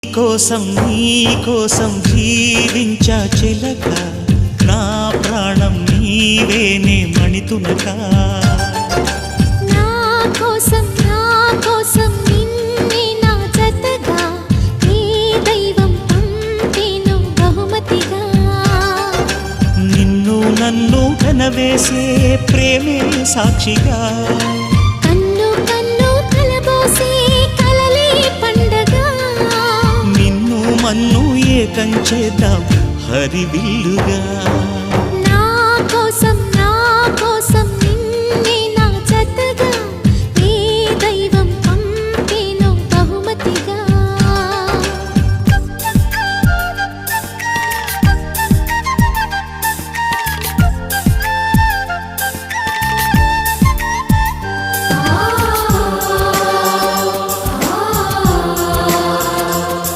నీ కోసం జీవించా చిలక, నా ప్రాణం నీవేనే మణితునక. నా కోసం నిన్నే నా జతగా నీ దైవం పంపేను బహుమతిగా. నిన్ను నన్ను కనవేసే ప్రేమే సాక్షిగా, కన్ను కన్ను కలబోసే కలలే పండగ. నిన్ను మన్ను ఏకం చేద్దాం హరివిల్లుగా.